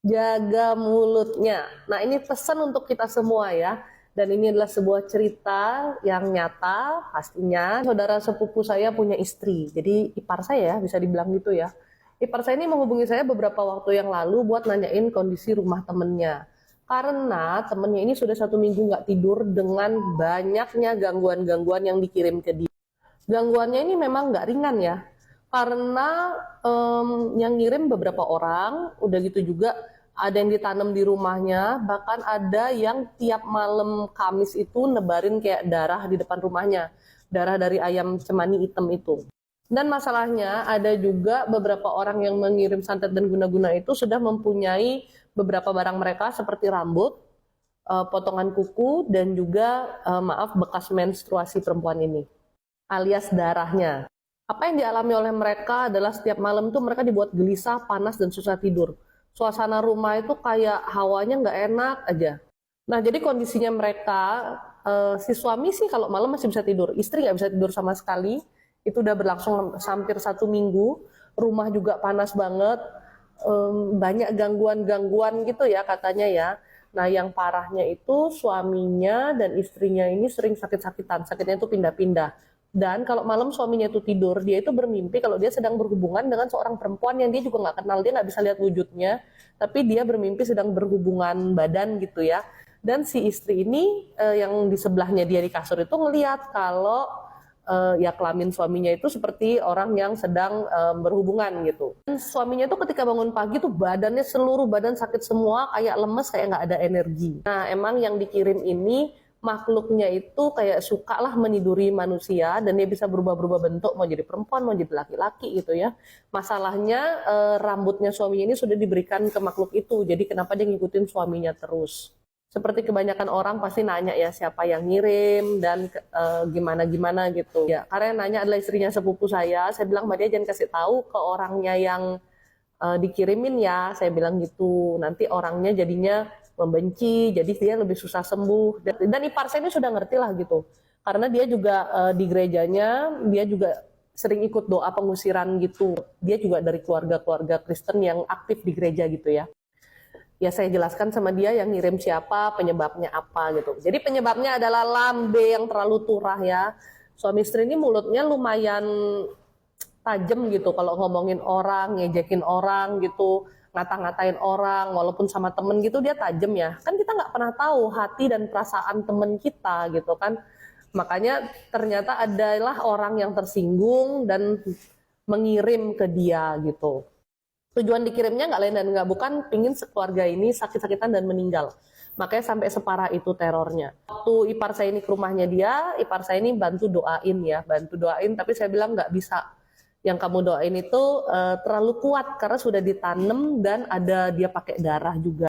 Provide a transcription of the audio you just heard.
Jaga mulutnya. Nah, ini pesan untuk kita semua ya. Dan ini adalah sebuah cerita yang nyata pastinya. Saudara sepupu saya punya istri. Jadi ipar saya ya, bisa dibilang gitu ya. Ipar saya ini menghubungi saya beberapa waktu yang lalu buat nanyain kondisi rumah temennya. Karena temennya ini sudah 1 minggu nggak tidur dengan banyaknya gangguan-gangguan yang dikirim ke dia. Gangguannya ini memang nggak ringan ya, karena yang ngirim beberapa orang, udah gitu juga ada yang ditanam di rumahnya, bahkan ada yang tiap malam Kamis itu nebarin kayak darah di depan rumahnya, darah dari ayam cemani hitam itu. Dan masalahnya ada juga beberapa orang yang mengirim santet dan guna-guna itu sudah mempunyai beberapa barang mereka seperti rambut, potongan kuku, dan juga maaf bekas menstruasi perempuan ini alias darahnya. Apa yang dialami oleh mereka adalah setiap malam tuh mereka dibuat gelisah, panas, dan susah tidur. Suasana rumah itu kayak hawanya nggak enak aja. Nah, jadi kondisinya mereka, si suami sih kalau malam masih bisa tidur, istri nggak bisa tidur sama sekali. Itu udah berlangsung hampir 1 minggu. Rumah juga panas banget, banyak gangguan-gangguan gitu ya katanya ya. Nah, yang parahnya itu suaminya dan istrinya ini sering sakit-sakitan, sakitnya itu pindah-pindah. Dan kalau malam suaminya itu tidur, dia itu bermimpi kalau dia sedang berhubungan dengan seorang perempuan yang dia juga nggak kenal, dia nggak bisa lihat wujudnya, tapi dia bermimpi sedang berhubungan badan gitu ya. Dan si istri ini yang di sebelahnya dia di kasur itu ngelihat kalau ya kelamin suaminya itu seperti orang yang sedang berhubungan gitu. Dan suaminya tuh ketika bangun pagi tuh badannya seluruh badan sakit semua, kayak lemes, kayak nggak ada energi. Nah, emang yang dikirim ini makhluknya itu kayak suka lah meniduri manusia dan dia bisa berubah-berubah bentuk, mau jadi perempuan, mau jadi laki-laki gitu ya. Masalahnya rambutnya suaminya ini sudah diberikan ke makhluk itu, jadi kenapa dia ngikutin suaminya terus? Seperti kebanyakan orang pasti nanya ya siapa yang ngirim dan gimana-gimana gitu. Ya, karena yang nanya adalah istrinya sepupu saya bilang Mbak dia jangan kasih tahu ke orangnya yang dikirimin ya, saya bilang gitu. Nanti orangnya jadinya membenci, jadi dia lebih susah sembuh. Dan ipar saya ini sudah ngerti lah gitu, karena dia juga di gerejanya, dia juga sering ikut doa pengusiran gitu. Dia juga dari keluarga-keluarga Kristen yang aktif di gereja gitu ya. Ya saya jelaskan sama dia yang ngirim siapa, penyebabnya apa gitu. Jadi penyebabnya adalah lambe yang terlalu turah ya. Suami istri ini mulutnya lumayan tajam gitu kalau ngomongin orang, ngejekin orang gitu, ngata-ngatain orang, walaupun sama temen gitu dia tajam ya. Kan kita nggak pernah tahu hati dan perasaan temen kita gitu kan. Makanya ternyata adalah orang yang tersinggung dan mengirim ke dia gitu. Tujuan dikirimnya nggak lain dan nggak bukan pingin sekeluarga ini sakit-sakitan dan meninggal. Makanya sampai separah itu terornya. Waktu ipar saya ini ke rumahnya dia, ipar saya ini bantu doain ya, bantu doain. Tapi saya bilang nggak bisa. Yang kamu doain itu terlalu kuat karena sudah ditanam dan ada dia pakai darah juga